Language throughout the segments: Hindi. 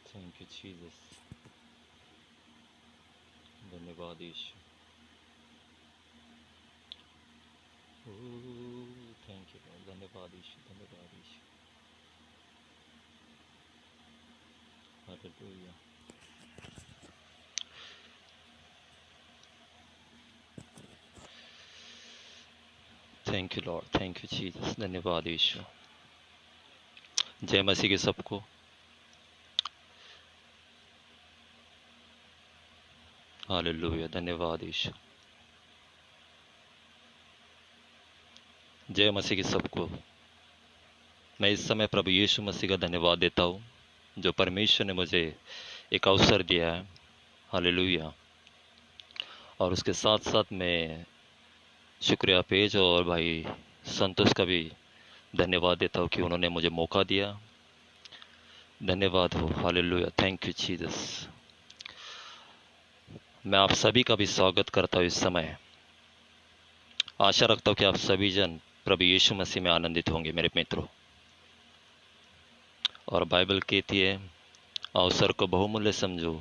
Thank you Jesus. धन्यवाद यीशु। Thank you. धन्यवाद यीशु। धन्यवाद Yeshu. Hallelujah. Thank you lord. Thank you Jesus. धन्यवाद यीशु। जय मसीह के सबको। हालेलुया। धन्यवाद यीशु। जय मसीह के सबको। मैं इस समय प्रभु यीशु मसीह का धन्यवाद देता हूँ जो परमेश्वर ने मुझे एक अवसर दिया है। हालेलुया। और उसके साथ साथ मैं शुक्रिया पेज और भाई संतोष का भी धन्यवाद देता हूँ कि उन्होंने मुझे मौका दिया। धन्यवाद हो। हालेलुया। Thank you Jesus. मैं आप सभी का भी स्वागत करता हूँ इस समय। आशा रखता हूँ कि आप सभी जन प्रभु यीशु मसीह में आनंदित होंगे मेरे मित्रों। और बाइबल कहती है अवसर को बहुमूल्य समझो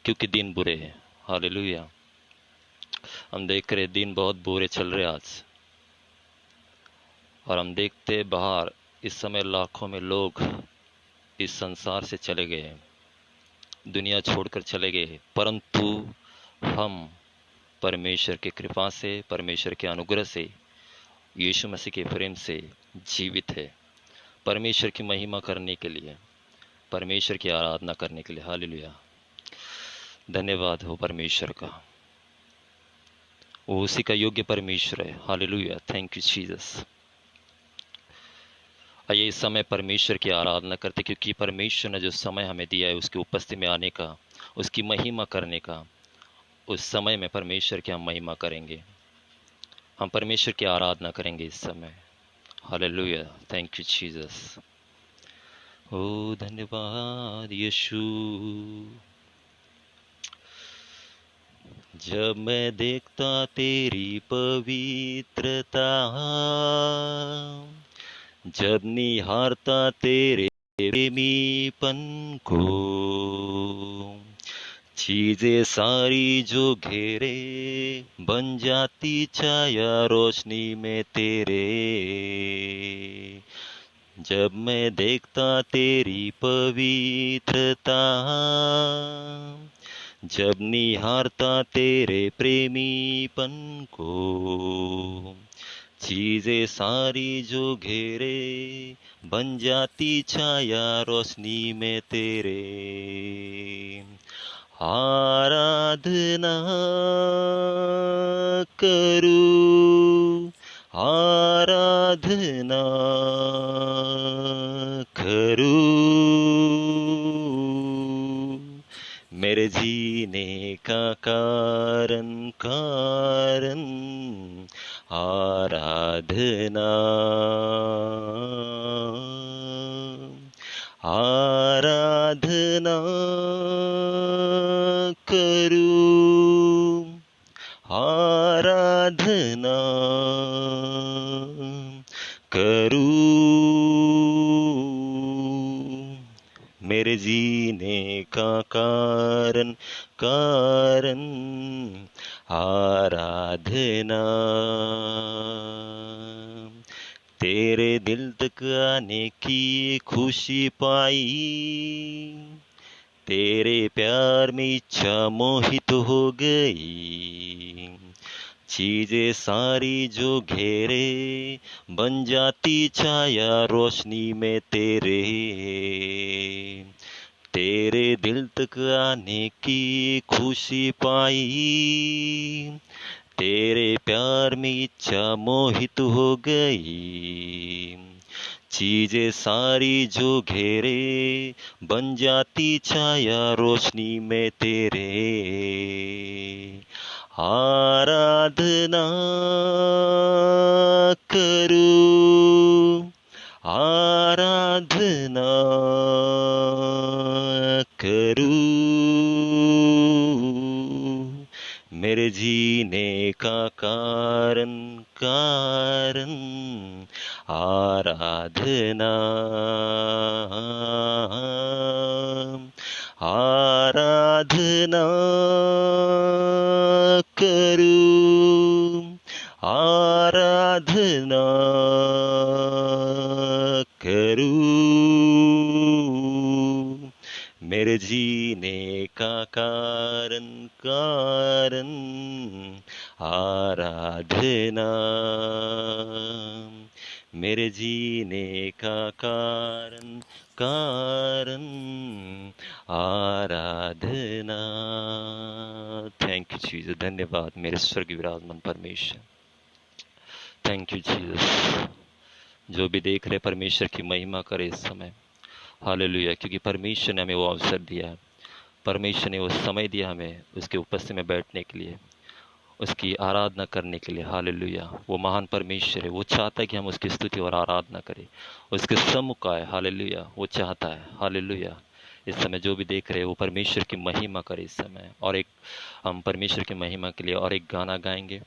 क्योंकि दिन बुरे हैं। हालेलुया। हम देख रहे दिन बहुत बुरे चल रहे आज। और हम देखते बाहर इस समय लाखों में लोग इस संसार से चले गए हैं, दुनिया छोड़कर चले गए हैं, परंतु हम परमेश्वर की कृपा से, परमेश्वर के अनुग्रह से, यीशु मसीह के प्रेम से जीवित है, परमेश्वर की महिमा करने के लिए, परमेश्वर की आराधना करने के लिए। हालेलुया। धन्यवाद हो परमेश्वर का। वो उसी का योग्य परमेश्वर है। हालेलुया। Thank you Jesus. आइए इस समय परमेश्वर की आराधना करते क्योंकि परमेश्वर ने जो समय हमें दिया है उसकी उपस्थिति में आने का, उसकी महिमा करने का, उस समय में परमेश्वर की हम महिमा करेंगे, हम परमेश्वर की आराधना करेंगे इस समय। हालेलुया। Thank you Jesus. ओ धन्यवाद यीशु। जब मैं देखता तेरी पवित्रता, जब निहारता तेरे प्रेमीपन को, चीजें सारी जो घेरे बन जाती छाया रोशनी में तेरे। जब मैं देखता तेरी पवित्रता, जब निहारता तेरे प्रेमीपन को, चीजें सारी जो घेरे बन जाती छाया रोशनी में तेरे। आराधना करूं, आराधना करूं, मेरे जीने का कारण कारण आराधना, आराधना करूं, आराधना करूं, मेरे जीने का कारण कारण आराधना। तेरे दिल तक आने की खुशी पाई, तेरे प्यार में इच्छा मोहित हो गई, चीजें सारी जो घेरे बन जाती छाया रोशनी में तेरे। तेरे दिल तक आने की खुशी पाई, तेरे प्यार में इच्छा मोहित हो गई, चीजें सारी जो घेरे बन जाती छाया रोशनी में तेरे। आराधना करूं, आराधना करूं, मेरे जीने का कारण कारण आराधना, आराधना करूं, आराधना करूं, मेरे जीने का कारण कारण आराधना, मेरे जीने का कारण कारण आराधना। थैंक यू जीसस, धन्यवाद मेरे स्वर्ग विराजमान परमेश्वर। Thank you Jesus. जो भी देख रहे परमेश्वर की महिमा करे इस समय, हालेलुया, क्योंकि परमेश्वर ने हमें वो अवसर दिया है, परमेश्वर ने वो समय दिया हमें उसके उपस्थिति में बैठने के लिए, उसकी आराधना करने के लिए। हालेलुया, वो महान परमेश्वर है, वो चाहता है कि हम उसकी स्तुति और आराधना करें, उसके सम्मुख आए। हालेलुया, वो चाहता है। हालेलुया, इस समय जो भी देख रहे हैं वो परमेश्वर की महिमा करे इस समय। और एक हम परमेश्वर की महिमा के लिए और एक गाना गाएंगे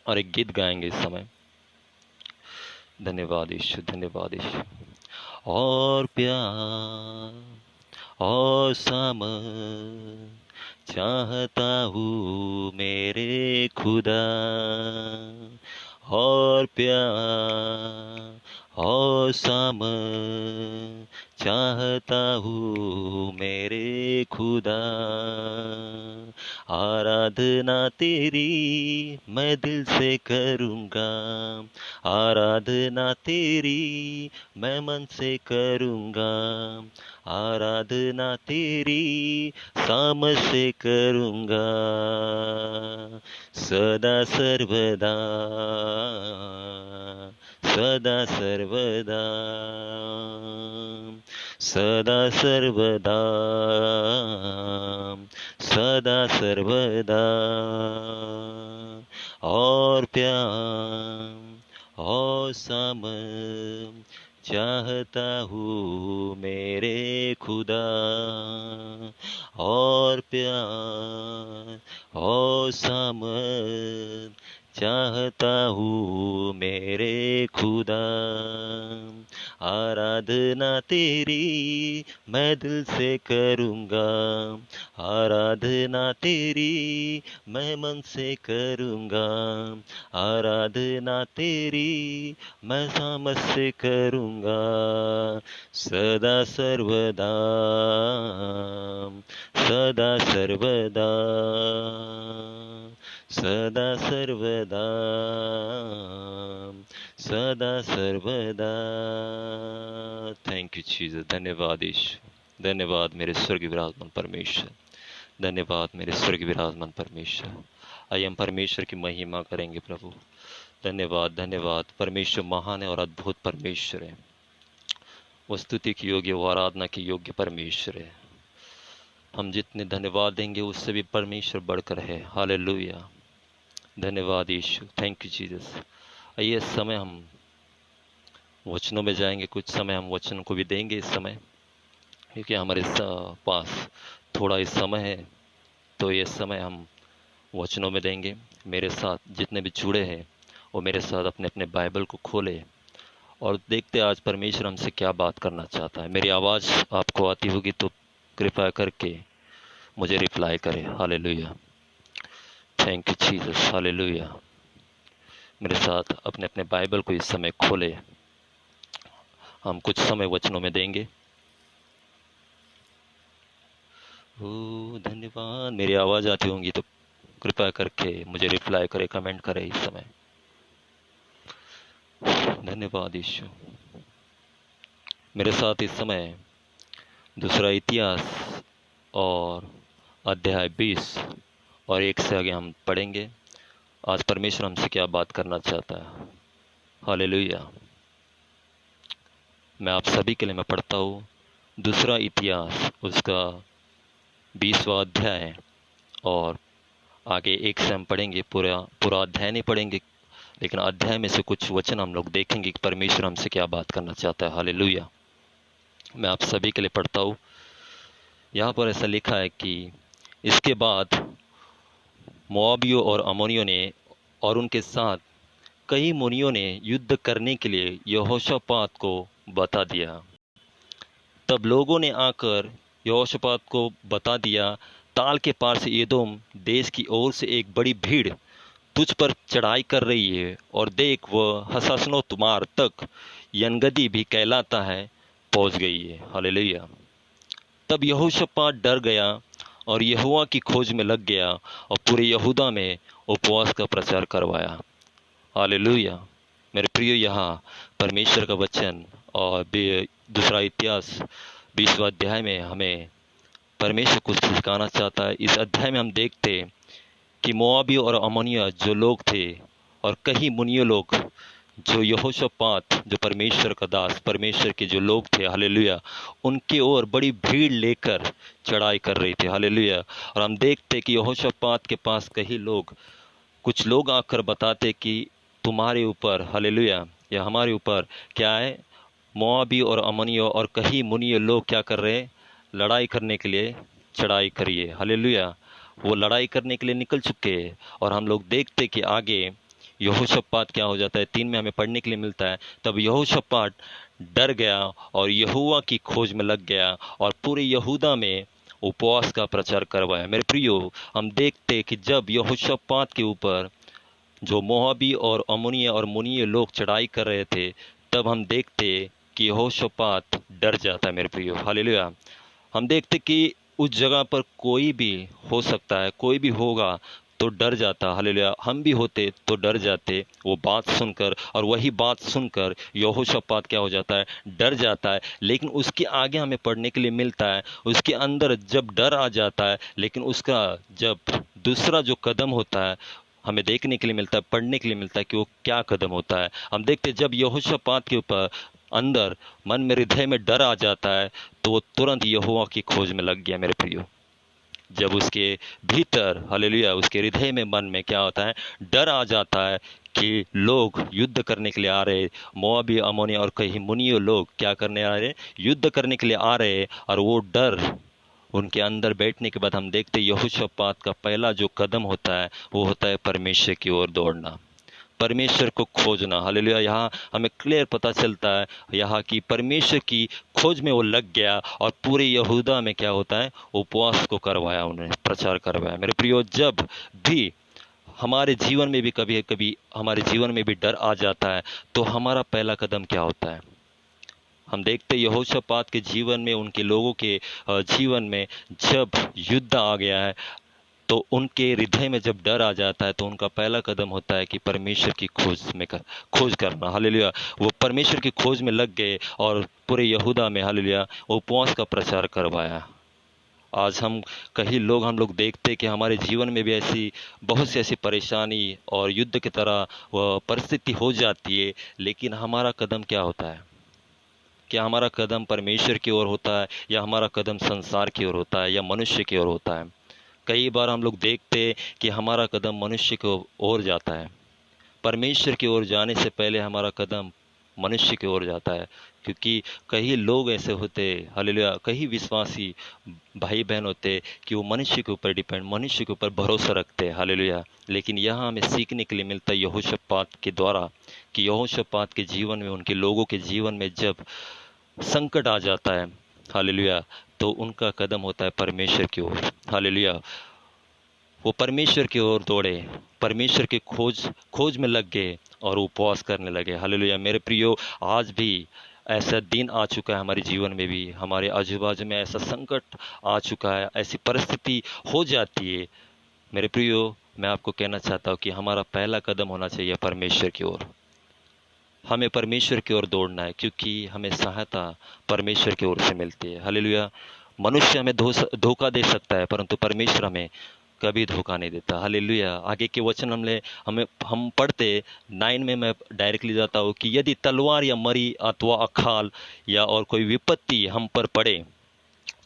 और एक गीत गाएंगे इस समय। धन्यवाद यीशु, धन्यवाद यीशु। और प्यार और समझ चाहता हूँ मेरे खुदा, और प्यार और समझ चाहता हूँ मेरे खुदा, आराधना तेरी मैं दिल से करूँगा, आराधना तेरी मैं मन से करूँगा, आराधना तेरी सामर्थ से करूँगा, सदा सर्वदा, सदा सर्वदा, सदा सर्वदा, सदा सर्वदा। और प्यार और समझ चाहता हूँ मेरे खुदा, और प्यार और समझ चाहता हूँ मेरे खुदा, आराधना तेरी मैं दिल से करूँगा, आराधना तेरी मैं मन से करूँगा, आराधना तेरी मैं सामर्थ से करूँगा, सदा सर्वदा, सदा सर्वदा, सदा सर्वदा, सदा सर्वदा। थैंक यू जीसस, धन्यवाद यीशु, धन्यवाद मेरे स्वर्ग विराजमान परमेश्वर, धन्यवाद मेरे स्वर्ग विराजमान परमेश्वर। आइए हम परमेश्वर की महिमा करेंगे प्रभु। धन्यवाद, धन्यवाद, परमेश्वर महान है और अद्भुत परमेश्वर है, वो स्तुति की योग्य, वो आराधना की योग्य परमेश्वर है। हम जितने धन्यवाद देंगे उससे भी परमेश्वर बढ़कर है। हालेलुया, धन्यवाद यीशु, थैंक यू जीसस। आइए इस समय हम वचनों में जाएंगे, कुछ समय हम वचन को भी देंगे इस समय, क्योंकि हमारे पास थोड़ा इस समय है, तो ये समय हम वचनों में देंगे। मेरे साथ जितने भी जुड़े हैं वो मेरे साथ अपने अपने बाइबल को खोले और देखते आज परमेश्वर हमसे क्या बात करना चाहता है। मेरी आवाज़ आपको आती होगी तो कृपया करके मुझे रिप्लाई करें। Hallelujah, thank you Jesus, hallelujah. मेरे साथ अपने अपने बाइबल को इस समय खोले, हम कुछ समय वचनों में देंगे। ओ धन्यवाद, मेरी आवाज़ आती होंगी तो कृपया करके मुझे रिप्लाई करे, कमेंट करे इस समय। धन्यवाद यीशु। मेरे साथ इस समय दूसरा इतिहास और अध्याय 20 और 1 से आगे हम पढ़ेंगे। आज परमेश्वर हमसे क्या बात करना चाहता है। हालेलुया। मैं आप सभी के लिए मैं पढ़ता हूँ दूसरा इतिहास उसका 20वां अध्याय, और आगे 1 से हम पढ़ेंगे। पूरा अध्याय नहीं पढ़ेंगे, लेकिन अध्याय में से कुछ वचन हम लोग देखेंगे कि परमेश्वर हमसे क्या बात करना चाहता है। हालेलुया। मैं आप सभी के लिए पढ़ता हूँ। यहाँ पर ऐसा लिखा है कि इसके बाद मोआबियों और अमोनियों ने और उनके साथ कई मुनियों ने युद्ध करने के लिए यहोशापात को बता दिया। तब लोगों ने आकर यहोशापात को बता दिया, ताल के पार से एदोम देश की ओर से एक बड़ी भीड़ तुझ पर चढ़ाई कर रही है, और देख वह हसनोतमार तक यनगदी भी कहलाता है पहुंच गई है। हालेलुया। तब यहोशापात डर गया और यहोवा की खोज में लग गया और पूरे यहूदा में उपवास का प्रचार करवाया। हालेलुया। मेरे प्रियो, यहाँ परमेश्वर का वचन और दूसरा इतिहास 20वां अध्याय में हमें परमेश्वर कुछ सिखाना चाहता है। इस अध्याय में हम देखते कि मोआबी और अमोनिया जो लोग थे और कई मुनियो लोग, जो यहोशापात, जो परमेश्वर का दास, परमेश्वर के जो लोग थे, हालेलुया, उनके ओर बड़ी भीड़ लेकर चढ़ाई कर रही थी। हालेलुया। और हम देखते कि यहोशापात के पास कई लोग, कुछ लोग आकर बताते कि तुम्हारे ऊपर, हालेलुया, या हमारे ऊपर क्या है, मोआबी और अमोनियो और कई मुनियो लोग क्या कर रहे हैं, लड़ाई करने के लिए चढ़ाई करिए। हालेलुया। वो लड़ाई करने के लिए निकल चुके हैं। और हम लोग देखते कि आगे यहोशापात क्या हो जाता है, 3 में हमें पढ़ने के लिए मिलता है। तब यहोशापात डर गया और यहोवा की खोज में लग गया और पूरे यहूदा में उपवास का प्रचार करवाया। मेरे प्रियो, हम देखते कि जब यहोशापात के ऊपर जो मोआबी और अम्मोनिया और मुनिये लोग चढ़ाई कर रहे थे, तब हम देखते कि यहोशापात डर जाता है। मेरे प्रियो, हालेलुया। हम देखते कि उस जगह पर कोई भी हो सकता है, कोई भी होगा तो डर जाता। हालेलुया। हम भी होते तो डर जाते वो बात सुनकर, और वही बात सुनकर यहोशापात क्या हो जाता है, डर जाता है। लेकिन उसके आगे हमें पढ़ने के लिए मिलता है, उसके अंदर जब डर आ जाता है, लेकिन उसका जब दूसरा जो कदम होता है, हमें देखने के लिए मिलता है, पढ़ने के लिए मिलता है कि वो क्या कदम होता है। हम देखते हैं जब यहोशापात के ऊपर अंदर मन में, हृदय में डर आ जाता है, तो वो तुरंत यहोवा की खोज में लग गया। मेरे प्रियो, जब उसके भीतर, हालेलुया, उसके हृदय में, मन में क्या होता है, डर आ जाता है कि लोग युद्ध करने के लिए आ रहे, मोआबी, अमोनी और कई मुनियो लोग क्या करने आ रहे, युद्ध करने के लिए आ रहे, और वो डर उनके अंदर बैठने के बाद हम देखते यहोशापात का पहला जो कदम होता है वो होता है परमेश्वर की ओर दौड़ना, परमेश्वर को खोजना। हालेलुया। यहाँ हमें क्लियर पता चलता है यहाँ की परमेश्वर की खोज में वो लग गया और पूरे यहूदा में क्या होता है, उपवास को करवाया, उन्होंने प्रचार करवाया। मेरे प्रियो, जब भी हमारे जीवन में भी कभी कभी हमारे जीवन में भी डर आ जाता है, तो हमारा पहला कदम क्या होता है। हम देखते यहोशापात के जीवन में, उनके लोगों के जीवन में जब युद्ध आ गया है, तो उनके हृदय में जब डर आ जाता है, तो उनका पहला कदम होता है कि परमेश्वर की खोज करना। हालेलुया। वो परमेश्वर की खोज में लग गए और पूरे यहूदा में, हालेलुया, उपवास का प्रचार करवाया। आज हम लोग देखते कि हमारे जीवन में भी ऐसी बहुत सी ऐसी परेशानी और युद्ध की तरह वह परिस्थिति हो जाती है, लेकिन हमारा कदम क्या होता है, क्या हमारा कदम परमेश्वर की ओर होता है, या हमारा कदम संसार की ओर होता है, या मनुष्य की ओर होता है। कई बार हम लोग देखते कि हमारा कदम मनुष्य की ओर जाता है, परमेश्वर की ओर जाने से पहले हमारा कदम मनुष्य की ओर जाता है। क्योंकि कई लोग ऐसे होते, हालेलुया, कई विश्वासी भाई बहन होते कि वो मनुष्य के ऊपर डिपेंड, मनुष्य के ऊपर भरोसा रखते हैं। हालेलुया। लेकिन यहाँ हमें सीखने के लिए मिलता है यहोशापात के द्वारा कि यहोशापात के जीवन में, उनके लोगों के जीवन में जब संकट आ जाता है, हालेलुया, तो उनका कदम होता है परमेश्वर की ओर। हालेलुया। वो परमेश्वर की ओर दौड़े, परमेश्वर की खोज में लग गए और उपवास करने लगे। हालेलुया। मेरे प्रियो, आज भी ऐसा दिन आ चुका है हमारे जीवन में भी, हमारे आजू बाजू में ऐसा संकट आ चुका है, ऐसी परिस्थिति हो जाती है। मेरे प्रियो, मैं आपको कहना चाहता हूँ कि हमारा पहला कदम होना चाहिए परमेश्वर की ओर। हमें परमेश्वर की ओर दौड़ना है, क्योंकि हमें सहायता परमेश्वर की ओर से मिलती है। हालेलुया। मनुष्य हमें धोखा दे सकता है, परंतु परमेश्वर हमें कभी धोखा नहीं देता। हालेलुया। आगे के वचन हम पढ़ते 9 में, मैं डायरेक्टली जाता हूँ कि यदि तलवार या मरी अथवा अकाल या और कोई विपत्ति हम पर पड़े,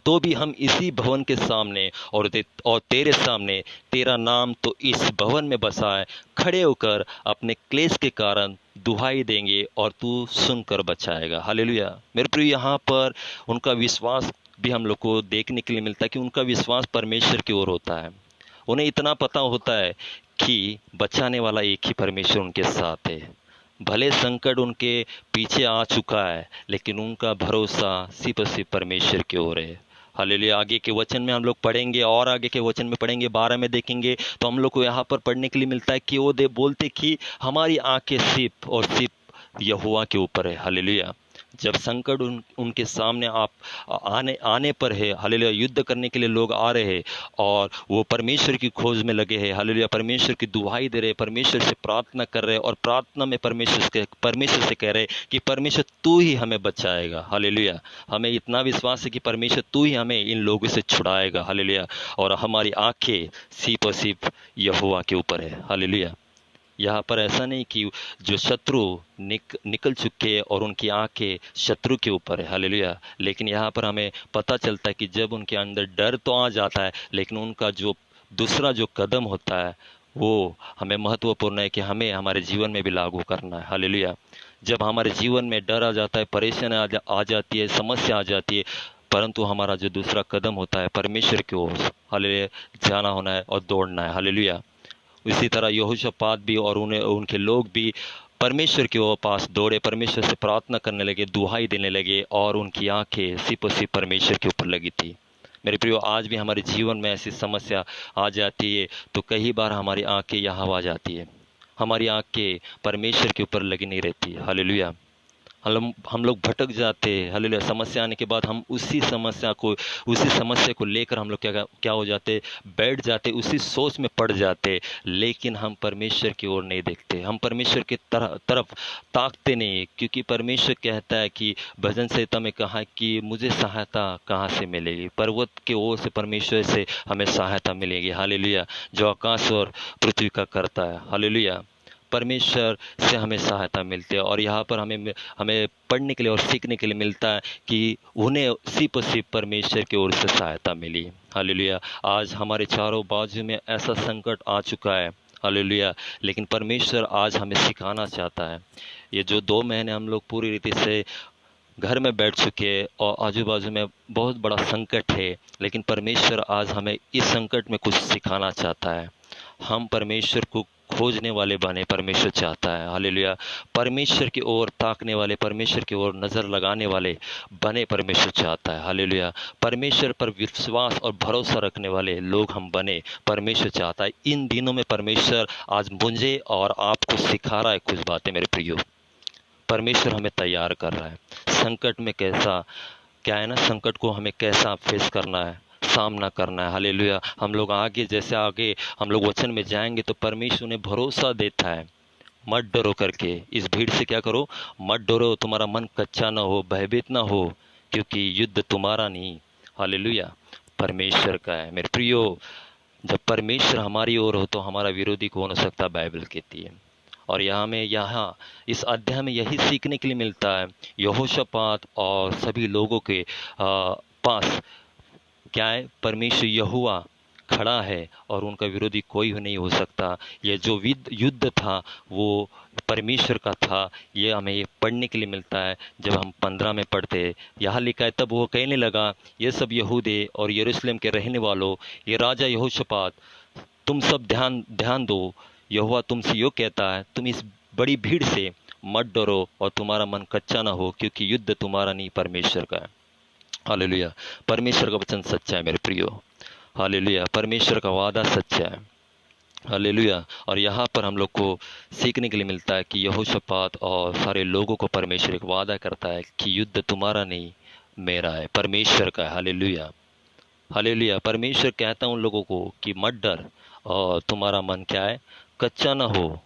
तो भी हम इसी भवन के सामने और तेरे सामने, तेरा नाम तो इस भवन में बसा है, खड़े होकर अपने क्लेश के कारण दुहाई देंगे और तू सुनकर बचाएगा। हालेलुया। मेरे प्रिय, यहाँ पर उनका विश्वास भी हम लोग को देखने के लिए मिलता है कि उनका विश्वास परमेश्वर की ओर होता है। उन्हें इतना पता होता है कि बचाने वाला एक ही परमेश्वर उनके साथ है। भले संकट उनके पीछे आ चुका है, लेकिन उनका भरोसा सिर्फ और सिर्फ परमेश्वर की ओर है। हालेलुया। आगे के वचन में हम लोग पढ़ेंगे और आगे के वचन में पढ़ेंगे, 12 में देखेंगे तो हम लोग को यहाँ पर पढ़ने के लिए मिलता है कि वो बोलते कि हमारी आंखें सिर्फ और सिर्फ यहोवा के ऊपर है। हालेलुया। जब संकट उनके सामने आप आने आने पर है, हालेलुया, युद्ध करने के लिए लोग आ रहे हैं और वो परमेश्वर की खोज में लगे हैं, हालेलुया, परमेश्वर की दुहाई दे रहे, परमेश्वर से प्रार्थना कर रहे और प्रार्थना में परमेश्वर से कह रहे कि परमेश्वर तू ही हमें बचाएगा। हालेलुया। हमें इतना विश्वास है कि परमेश्वर तू ही हमें इन लोगों से छुड़ाएगा। हालेलुया। और हमारी आंखें सिर्फ और सिर्फ यहोवा के ऊपर है। हालेलुया। यहाँ पर ऐसा नहीं कि जो शत्रु निकल चुके हैं और उनकी आंखें शत्रु के ऊपर है। हालेलुया। लेकिन यहाँ पर हमें पता चलता है कि जब उनके अंदर डर तो आ जाता है, लेकिन उनका जो दूसरा जो कदम होता है वो हमें महत्वपूर्ण है कि हमें हमारे जीवन में भी लागू करना है। हालेलुया। जब हमारे जीवन में डर आ जाता है, परेशानी आ जाती है, समस्या आ जाती है, परंतु हमारा जो दूसरा कदम होता है परमेश्वर की ओर, हालेलुया, जाना होना है और दौड़ना है। हालेलुया। इसी तरह यहोशापात भी और उनके लोग भी परमेश्वर के पास दौड़े, परमेश्वर से प्रार्थना करने लगे, दुहाई देने लगे और उनकी आंखें सिर्फ और सिर्फ परमेश्वर के ऊपर लगी थी। मेरे प्रियो, आज भी हमारे जीवन में ऐसी समस्या आ जाती है तो कई बार हमारी आंखें यहाँ आ जाती है, हमारी आंखें परमेश्वर के ऊपर लगी नहीं रहती। हालेलुया। हम लोग भटक जाते हैं। हालेलुया। समस्या आने के बाद हम उसी समस्या को लेकर हम लोग क्या हो जाते, बैठ जाते, उसी सोच में पड़ जाते, लेकिन हम परमेश्वर की ओर नहीं देखते, हम परमेश्वर की तरफ ताकते नहीं, क्योंकि परमेश्वर कहता है कि भजन संहिता में कहा कि मुझे सहायता कहाँ से मिलेगी, पर्वत के ओर से परमेश्वर से हमें सहायता मिलेगी। हालेलुया। जो आकाश और पृथ्वी का करता है। हालेलुया। परमेश्वर से हमें सहायता मिलती है और यहाँ पर हमें पढ़ने के लिए और सीखने के लिए मिलता है कि उन्हें सिर्फ और सिर्फ परमेश्वर की ओर से सहायता मिली। हालेलुया। आज हमारे चारों बाजू में ऐसा संकट आ चुका है। हालेलुया। लेकिन परमेश्वर आज हमें सिखाना चाहता है। ये जो 2 महीने हम लोग पूरी रीति से घर में बैठ चुके हैं और आजू बाजू में बहुत बड़ा संकट है, लेकिन परमेश्वर आज हमें इस संकट में कुछ सिखाना चाहता है। हम परमेश्वर को खोजने वाले बने, परमेश्वर चाहता है। हालेलुया। परमेश्वर की ओर ताकने वाले, परमेश्वर की ओर नजर लगाने वाले बने, परमेश्वर चाहता है। हालेलुया। परमेश्वर पर विश्वास और भरोसा रखने वाले लोग हम बने, परमेश्वर चाहता है। इन दिनों में परमेश्वर आज मुझे और आपको सिखा रहा है कुछ बातें। मेरे प्रियो, परमेश्वर हमें तैयार कर रहा है। संकट में क्या है ना, संकट को हमें कैसा फेस करना है, सामना करना है। हालेलुया। हम लोग जैसे आगे हम लोग वचन में जाएंगे तो परमेश्वर ने भरोसा देता है, मत डरो करके, इस भीड़ से क्या करो, मत डरो, तुम्हारा मन कच्चा ना हो, भयभीत ना हो, क्योंकि युद्ध तुम्हारा नहीं, हालेलुया, परमेश्वर का है। मेरे प्रियो, जब परमेश्वर हमारी ओर हो तो हमारा विरोधी कौन हो सकता, बाइबल कहती है। और यहाँ इस अध्याय में यही सीखने के लिए मिलता है। यहोशापात और सभी लोगों के पास क्या है, परमेश्वर यहोवा खड़ा है और उनका विरोधी कोई नहीं हो सकता। ये जो युद्ध था वो परमेश्वर का था। ये हमें पढ़ने के लिए मिलता है। जब हम 15 में पढ़ते, यहाँ लिखा है, तब वो कहने लगा, ये सब यहूदे और यरूशलेम के रहने वालों, ये राजा यहोशापात, तुम सब ध्यान दो, यहोवा तुमसे यो कहता है, तुम इस बड़ी भीड़ से मत डरो और तुम्हारा मन कच्चा ना हो, क्योंकि युद्ध तुम्हारा नहीं, परमेश्वर का है। हालेलुया। परमेश्वर का वचन सच्चा है मेरे प्रियो। हालेलुया। परमेश्वर का वादा सच्चा है। हालेलुया। और यहाँ पर हम लोग को सीखने के लिए मिलता है कि यहोशापात और सारे लोगों को परमेश्वर एक वादा करता है कि युद्ध तुम्हारा नहीं, मेरा है, परमेश्वर का है। हालेलुया। हालेलुया। परमेश्वर कहता है उन लोगों को कि मत डर और तुम्हारा मन क्या है, कच्चा ना हो,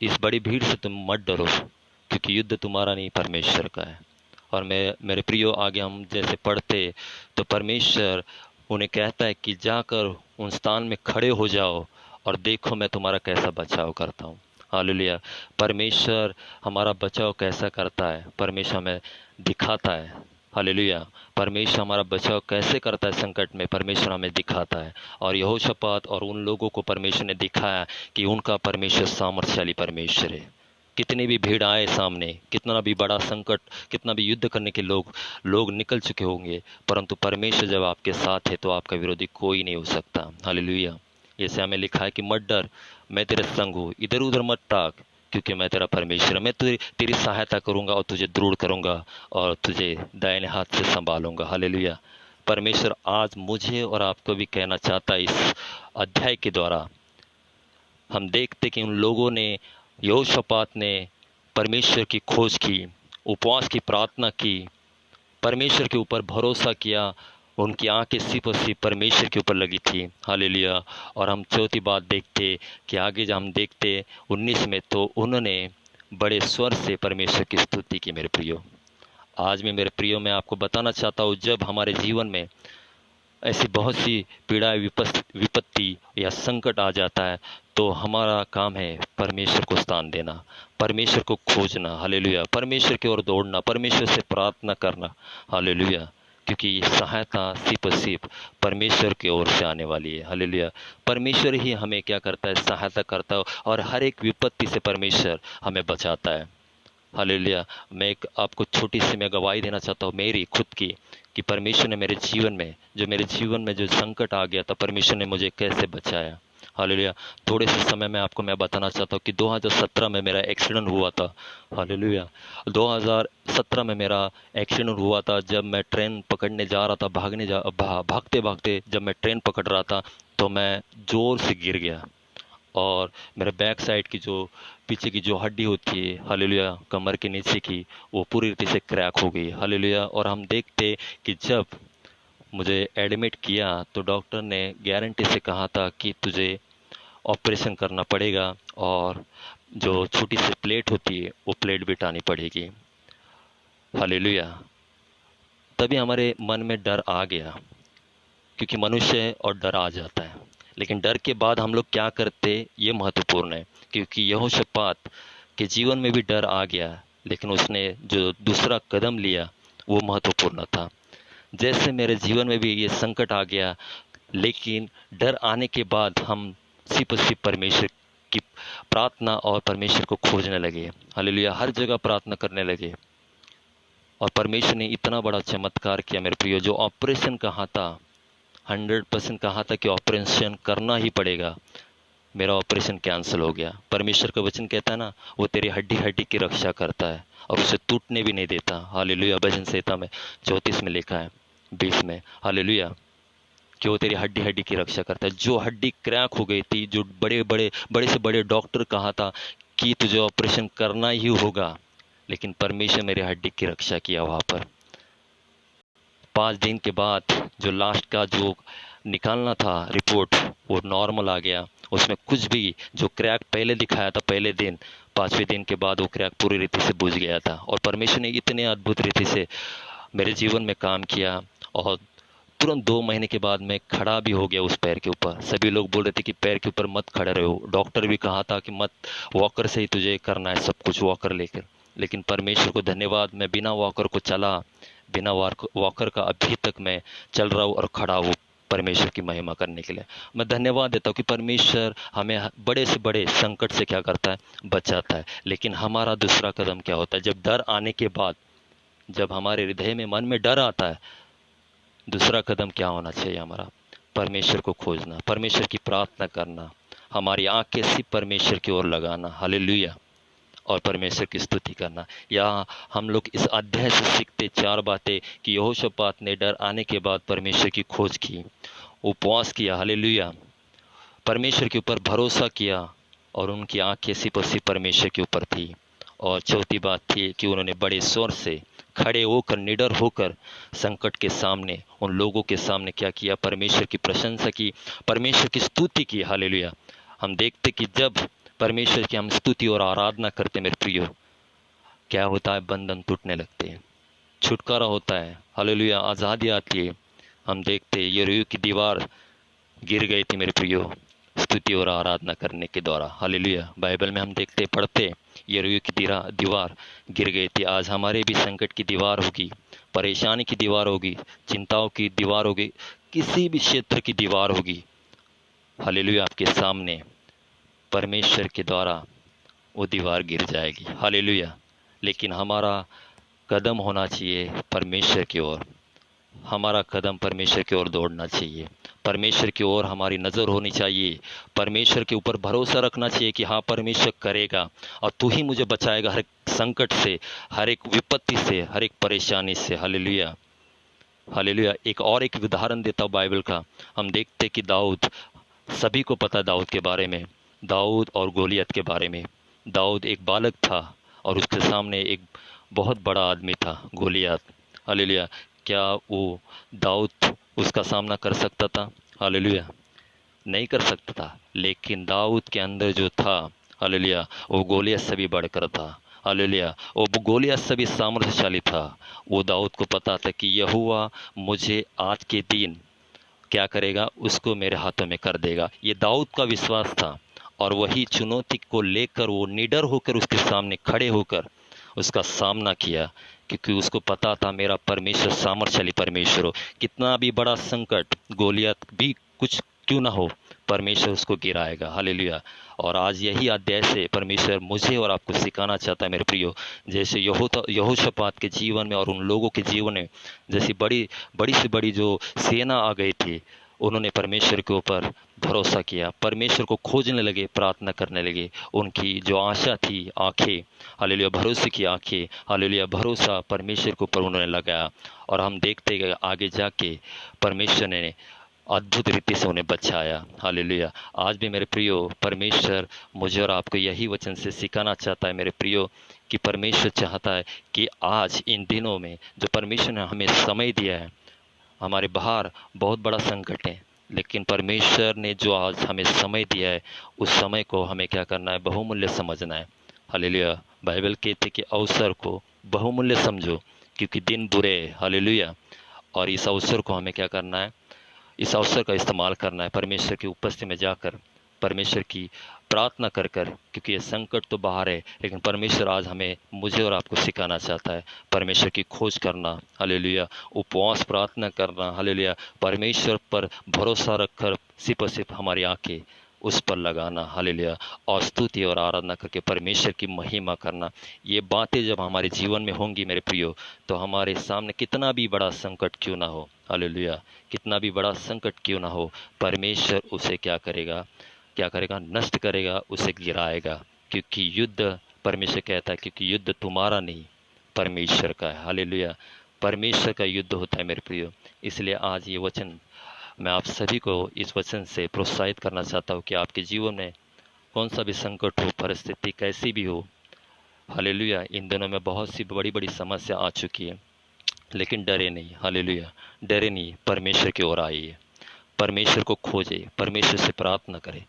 इस बड़ी भीड़ से तुम मत डरो, क्योंकि युद्ध तुम्हारा नहीं, परमेश्वर का है। और मेरे प्रियो, आगे हम जैसे पढ़ते तो परमेश्वर उन्हें कहता है कि जाकर उन स्थान में खड़े हो जाओ और देखो मैं तुम्हारा कैसा बचाव करता हूँ। हालेलुया। परमेश्वर हमारा बचाव कैसा करता है, परमेश्वर हमें दिखाता है। हालेलुया। परमेश्वर हमारा बचाव कैसे करता है संकट में, परमेश्वर हमें दिखाता है। और यहोशापात और उन लोगों को परमेश्वर ने दिखाया कि उनका परमेश्वर सामर्थ्यशाली परमेश्वर है। कितनी भी भीड़ आए सामने, कितना भी बड़ा संकट, कितना भी युद्ध करने के लोग निकल चुके होंगे, परंतु परमेश्वर जब आपके साथ है तो आपका विरोधी कोई नहीं हो सकता। हालेलुया। जैसे हमें लिखा है कि मत डर, मैं तेरे संग हूँ, इधर उधर मत ताक, क्योंकि मैं तेरा परमेश्वर हूं। मैं तेरी सहायता करूंगा और तुझे दृढ़ करूंगा और तुझे दाहिने हाथ से संभालूंगा। हालेलुया। परमेश्वर आज मुझे और आपको भी कहना चाहता है। इस अध्याय के द्वारा हम देखते कि उन लोगों ने, यहोशापात ने परमेश्वर की खोज की, उपवास की प्रार्थना की, परमेश्वर के ऊपर भरोसा किया, उनकी आंखें सिर्फ और सिर्फ परमेश्वर के ऊपर लगी थी। हालेलुया। और हम चौथी बात देखते कि आगे जब हम देखते 19 में, तो उन्होंने बड़े स्वर से परमेश्वर की स्तुति की। मेरे प्रियो, आज मैं मेरे प्रियो मैं आपको बताना चाहता हूँ, जब हमारे जीवन में ऐसी बहुत सी पीड़ा, विपत्ति या संकट आ जाता है, तो हमारा काम है परमेश्वर को स्थान देना, परमेश्वर को खोजना। हालेलुया। परमेश्वर की ओर दौड़ना, परमेश्वर से प्रार्थना करना। हालेलुया। क्योंकि ये सहायता सिर्फ और सिर्फ परमेश्वर की ओर से आने वाली है। हालेलुया। परमेश्वर ही हमें क्या करता है? सहायता करता है, और हर एक विपत्ति से परमेश्वर हमें बचाता है। हालेलुया। मैं एक आपको छोटी सी मैं गवाही देना चाहता हूँ मेरी खुद की, कि परमेश्वर ने मेरे जीवन में जो संकट आ गया था, परमेश्वर ने मुझे कैसे बचाया। हालेलुया। थोड़े से समय में आपको मैं बताना चाहता हूँ कि 2017 में मेरा एक्सीडेंट हुआ था। हालेलुया। 2017 में मेरा एक्सीडेंट हुआ था, जब मैं ट्रेन पकड़ने जा रहा था, भागते भागते जब मैं ट्रेन पकड़ रहा था, तो मैं जोर से गिर गया, और मेरे बैक साइड की जो पीछे की जो हड्डी होती है, हालेलुया, कमर के नीचे की, वो पूरी रीति से क्रैक हो गई। हालेलुया। और हम देखते कि जब मुझे एडमिट किया, तो डॉक्टर ने गारंटी से कहा था कि तुझे ऑपरेशन करना पड़ेगा, और जो छोटी सी प्लेट होती है वो प्लेट भी हटानी पड़ेगी। हालेलुया। तभी हमारे मन में डर आ गया, क्योंकि मनुष्य है और डर आ जाता है। लेकिन डर के बाद हम लोग क्या करते, ये महत्वपूर्ण है। क्योंकि यहोशापात के जीवन में भी डर आ गया, लेकिन उसने जो दूसरा कदम लिया वो महत्वपूर्ण था। जैसे मेरे जीवन में भी ये संकट आ गया, लेकिन डर आने के बाद हम सिर्फ और सिर्फ परमेश्वर की प्रार्थना और परमेश्वर को खोजने लगे। हालेलुया। हर जगह प्रार्थना करने लगे, और परमेश्वर ने इतना बड़ा चमत्कार किया। मेरे प्रियो, जो ऑपरेशन कहा था, 100% कहा था कि ऑपरेशन करना ही पड़ेगा, मेरा ऑपरेशन कैंसिल हो गया। परमेश्वर का वचन कहता है ना, वो तेरी हड्डी हड्डी की रक्षा करता है और उसे टूटने भी नहीं देता। हालेलुया। भजन संहिता में 34 में लिखा है, 20 में। हालेलुया। कि वो तेरी हड्डी हड्डी की रक्षा करता है। जो हड्डी क्रैक हो गई थी, जो बड़े से बड़े डॉक्टर कहा था कि तुझे ऑपरेशन करना ही होगा, लेकिन परमेश्वर मेरी हड्डी की रक्षा किया। वहां पर 5 दिन के बाद जो लास्ट का जो निकालना था रिपोर्ट, वो नॉर्मल आ गया। उसमें कुछ भी जो क्रैक पहले दिखाया था पहले दिन, 5वें दिन के बाद वो क्रैक पूरी रीति से बुझ गया था। और परमेश्वर ने इतने अद्भुत रीति से मेरे जीवन में काम किया, और तुरंत 2 महीने के बाद मैं खड़ा भी हो गया उस पैर के ऊपर। सभी लोग बोल रहे थे कि पैर के ऊपर मत खड़े रहो, डॉक्टर भी कहा था कि मत, वॉकर से ही तुझे करना है सब कुछ, वॉकर लेकर। लेकिन परमेश्वर को धन्यवाद, मैं बिना वॉकर को चला, बिना वॉकर का अभी तक मैं चल रहा हूँ और खड़ा हूँ परमेश्वर की महिमा करने के लिए। मैं धन्यवाद देता हूँ कि परमेश्वर हमें बड़े से बड़े संकट से क्या करता है, बचाता है। लेकिन हमारा दूसरा कदम क्या होता है? जब डर आने के बाद, जब हमारे हृदय में, मन में डर आता है, दूसरा कदम क्या होना चाहिए हमारा? परमेश्वर को खोजना, परमेश्वर की प्रार्थना करना, हमारी आंखें सिर्फ परमेश्वर की ओर लगाना। हालेलुया। और परमेश्वर की स्तुति करना। यहाँ हम लोग इस अध्याय से सीखते 4 बातें कि यहोशापात ने डर आने के बाद परमेश्वर की खोज की, उपवास किया। हालेलुया। परमेश्वर के ऊपर भरोसा किया, और उनकी आंखें सिर्फ और सिर्फ परमेश्वर के ऊपर थी। और चौथी बात थी कि उन्होंने बड़े स्वर से खड़े होकर, निडर होकर, संकट के सामने, उन लोगों के सामने क्या किया? परमेश्वर की प्रशंसा की, परमेश्वर की स्तुति की। हालेलुया। हम देखते कि जब परमेश्वर की हम स्तुति और आराधना करते, मेरे प्रियो, क्या होता है? बंधन टूटने लगते हैं, छुटकारा होता है। हालेलुया। आज़ादी आती है। हम देखते यरीहो की दीवार गिर गई थी मेरे प्रियो, स्तुति और आराधना करने के द्वारा। हालेलुया। बाइबल में हम देखते पढ़ते यरीहो की दीवार गिर गई थी। आज हमारे भी संकट की दीवार होगी, परेशानी की दीवार होगी, चिंताओं की दीवार होगी, किसी भी क्षेत्र की दीवार होगी। हालेलुया। आपके सामने परमेश्वर के द्वारा वो दीवार गिर जाएगी। हालेलुया। लेकिन हमारा कदम होना चाहिए परमेश्वर की ओर, हमारा कदम परमेश्वर की ओर दौड़ना चाहिए, परमेश्वर की ओर हमारी नज़र होनी चाहिए, परमेश्वर के ऊपर भरोसा रखना चाहिए कि हाँ, परमेश्वर करेगा, और तू ही मुझे बचाएगा हर एक संकट से, हर एक विपत्ति से, हर एक परेशानी से। हालेलुया। हालेलुया। एक उदाहरण देता हूँ बाइबल का। हम देखते कि दाऊद, सभी को पता दाऊद के बारे में, दाऊद और गोलियत के बारे में। दाऊद एक बालक था और उसके सामने एक बहुत बड़ा आदमी था, गोलियत। हालेलुया। क्या वो दाऊद उसका सामना कर सकता था? हालेलुया, नहीं कर सकता था। लेकिन दाऊद के अंदर जो था, हालेलुया, वो गोलियत से भी बढ़कर था। हालेलुया, वो गोलियत से भी सामर्थ्यशाली था। वो दाऊद को पता था कि यहोवा मुझे आज के दिन क्या करेगा, उसको मेरे हाथों में कर देगा। ये दाऊद का विश्वास था। और वही चुनौती को लेकर वो निडर होकर उसके सामने खड़े होकर उसका सामना किया, क्योंकि उसको पता था मेरा परमेश्वर सामर्थ्यशाली परमेश्वर हो। कितना भी बड़ा संकट, गोलियत भी कुछ क्यों ना हो, परमेश्वर उसको गिराएगा। हालेलुया। और आज यही अध्याय से परमेश्वर मुझे और आपको सिखाना चाहता है मेरे प्रियो। जैसे यहोशापात के जीवन में और उन लोगों के जीवन में जैसी बड़ी से बड़ी जो सेना आ गई थी, उन्होंने परमेश्वर के ऊपर भरोसा किया, परमेश्वर को खोजने लगे, प्रार्थना करने लगे। उनकी जो आशा थी, आंखें, हालेलुया, भरोसे की आंखें, हालेलुया, भरोसा परमेश्वर के ऊपर उन्होंने लगाया। और हम देखते गए आगे जाके परमेश्वर ने अद्भुत रीति से उन्हें बचाया। हालेलुया। आज भी मेरे प्रियो, परमेश्वर मुझे और आपको यही वचन से सिखाना चाहता है मेरे प्रियो, कि परमेश्वर चाहता है कि आज इन दिनों में जो परमेश्वर ने हमें समय दिया है, हमारे बाहर बहुत बड़ा संकट है, लेकिन परमेश्वर ने जो आज हमें समय दिया है, उस समय को हमें क्या करना है, बहुमूल्य समझना है। हालेलुया। बाइबल कहते कि अवसर को बहुमूल्य समझो, क्योंकि दिन बुरे हैं। हालेलुया। और इस अवसर को हमें क्या करना है, इस अवसर का इस्तेमाल करना है, परमेश्वर की उपस्थिति में जाकर, परमेश्वर की प्रार्थना कर कर, क्योंकि ये संकट तो बाहर है, लेकिन परमेश्वर आज हमें, मुझे और आपको सिखाना चाहता है परमेश्वर की खोज करना। हालेलुया। उपवास प्रार्थना करना। हालेलुया। परमेश्वर पर भरोसा रखकर सिर्फ हमारी आंखें उस पर लगाना। हालेलुया। और स्तुति और आराधना करके परमेश्वर की महिमा करना। ये बातें जब हमारे जीवन में होंगी मेरे प्रियो, तो हमारे सामने कितना भी बड़ा संकट क्यों ना हो, हालेलुया, कितना भी बड़ा संकट क्यों ना हो, परमेश्वर उसे क्या करेगा, नष्ट करेगा, उसे गिराएगा। क्योंकि युद्ध, परमेश्वर कहता है, क्योंकि युद्ध तुम्हारा नहीं, परमेश्वर का है। हालेलुया। परमेश्वर का युद्ध होता है मेरे प्रियो। इसलिए आज ये वचन मैं आप सभी को इस वचन से प्रोत्साहित करना चाहता हूँ कि आपके जीवन में कौन सा भी संकट हो, परिस्थिति कैसी भी हो, हालेलुया, इन दिनों में बहुत सी बड़ी बड़ी समस्या आ चुकी है, लेकिन डरे नहीं। हालेलुया। डरे नहीं, परमेश्वर की ओर आइए, परमेश्वर को खोजे, परमेश्वर से प्रार्थना करें,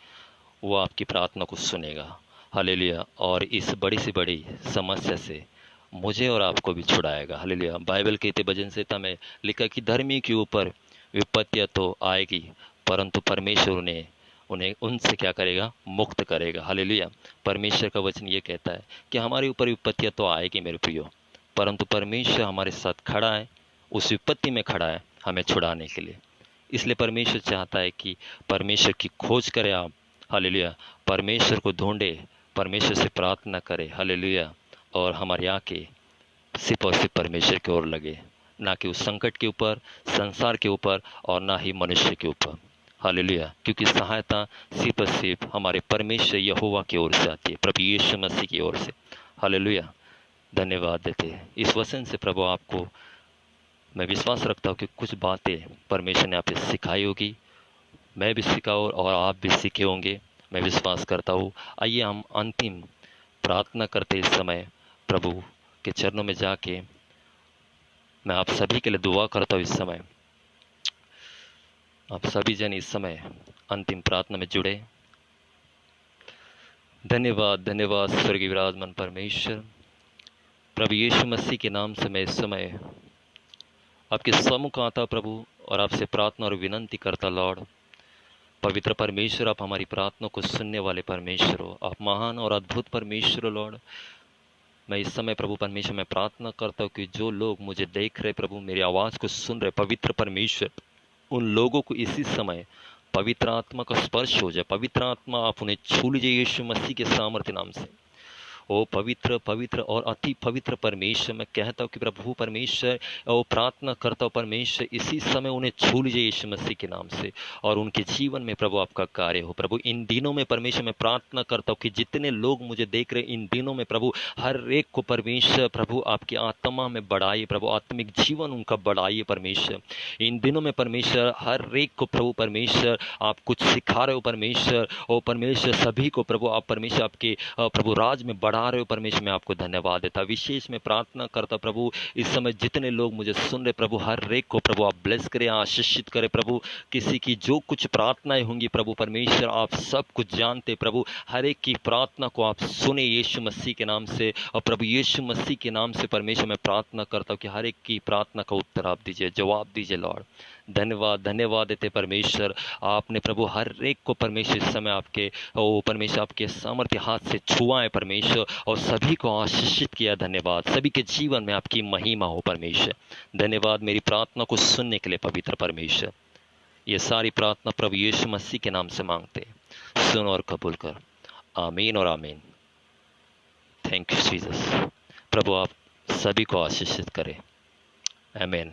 वो आपकी प्रार्थना को सुनेगा। हालेलुया। और इस बड़ी से बड़ी समस्या से मुझे और आपको भी छुड़ाएगा। हालेलुया। बाइबल कहते भजन संहिता में लिखा कि धर्मी के ऊपर विपत्तियां तो आएगी, परंतु परमेश्वर उन्हें उन्हें उनसे क्या करेगा, मुक्त करेगा। हालेलुया। परमेश्वर का वचन ये कहता है कि हमारे ऊपर विपत्तियां तो आएगी मेरे प्रियो, परंतु परमेश्वर हमारे साथ खड़ा है, उस विपत्ति में खड़ा है हमें छुड़ाने के लिए। इसलिए परमेश्वर चाहता है कि परमेश्वर की खोज करें आप। हालेलुया। परमेश्वर को ढूंढे, परमेश्वर से प्रार्थना करें। हालेलुया। और हमारी आंखें सिर्फ और सिर्फ परमेश्वर की ओर लगे, ना कि उस संकट के ऊपर, संसार के ऊपर, और ना ही मनुष्य के ऊपर। हालेलुया। क्योंकि सहायता सिर्फ और सिर्फ हमारे परमेश्वर यहोवा की ओर से आती है, प्रभु यीशु मसीह की ओर से। हालेलुया। धन्यवाद देते हैं इस वचन से। प्रभु आपको मैं विश्वास रखता हूँ कि कुछ बातें परमेश्वर ने आपसे सिखाई होगी, मैं भी सीखा और आप भी सीखे होंगे, मैं विश्वास करता हूँ। आइए हम अंतिम प्रार्थना करते इस समय प्रभु के चरणों में जाके मैं आप सभी के लिए दुआ करता हूँ। इस समय आप सभी जन इस समय अंतिम प्रार्थना में जुड़े। धन्यवाद, धन्यवाद स्वर्गीय विराजमान परमेश्वर, प्रभु यीशु मसीह के नाम से मैं इस समय आपके सम्मुख आता प्रभु, और आपसे प्रार्थना और विनंती करता लॉर्ड। पवित्र परमेश्वर, आप हमारी प्रार्थना को सुनने वाले परमेश्वर हो, आप महान और अद्भुत परमेश्वर हो लॉर्ड। मैं इस समय प्रभु परमेश्वर में प्रार्थना करता हूँ कि जो लोग मुझे देख रहे प्रभु, मेरी आवाज़ को सुन रहे पवित्र परमेश्वर, उन लोगों को इसी समय पवित्र आत्मा का स्पर्श हो जाए। पवित्र आत्मा आप उन्हें छू लीजिए यीशु मसीह के सामर्थ्य नाम से। ओ पवित्र पवित्र और अति पवित्र परमेश्वर, मैं कहता हूँ कि प्रभु परमेश्वर, ओ प्रार्थना करता हूँ परमेश्वर, इसी समय उन्हें छू लीजिए यीशु मसीह के नाम से, और उनके जीवन में प्रभु आपका कार्य हो। प्रभु इन दिनों में परमेश्वर मैं प्रार्थना करता हूँ कि जितने लोग मुझे देख रहे इन दिनों में प्रभु, हर एक को परमेश्वर प्रभु आपकी आत्मा में बढ़ाइए प्रभु, आत्मिक जीवन उनका बढ़ाइए परमेश्वर। इन दिनों में परमेश्वर हर एक को प्रभु परमेश्वर आप कुछ सिखा रहे हो परमेश्वर, ओ परमेश्वर सभी को प्रभु आप परमेश्वर आपके प्रभु राज में बढ़ा रहे हो परमेश्वर। मैं आपको धन्यवाद देता, विशेष में प्रार्थना करता प्रभु इस समय जितने लोग मुझे सुन रहे प्रभु, हर एक को प्रभु आप ब्लेस करें, आशीषित करें प्रभु। किसी की जो कुछ प्रार्थनाएं होंगी प्रभु परमेश्वर आप सब कुछ जानते प्रभु, हर एक की प्रार्थना को आप सुने यीशु मसीह के नाम से। और प्रभु यीशु मसीह के नाम से परमेश्वर मैं प्रार्थना करता हूँ कि हर एक की प्रार्थना का उत्तर आप दीजिए, जवाब दीजिए लॉर्ड। धन्यवाद धन्यवाद देते परमेश्वर, आपने प्रभु हर एक को परमेश्वर इस समय आपके ओ परमेश्वर आपके सामर्थ्य हाथ से छुआ है परमेश्वर, और सभी को आशीषित किया। धन्यवाद, सभी के जीवन में आपकी महिमा हो परमेश्वर। धन्यवाद मेरी प्रार्थना को सुनने के लिए पवित्र परमेश्वर। ये सारी प्रार्थना प्रभु यीशु मसीह के नाम से मांगते, सुन और कबूल कर, आमीन और आमीन। Thank you Jesus. प्रभु आप सभी को आशीषित करें, आमीन।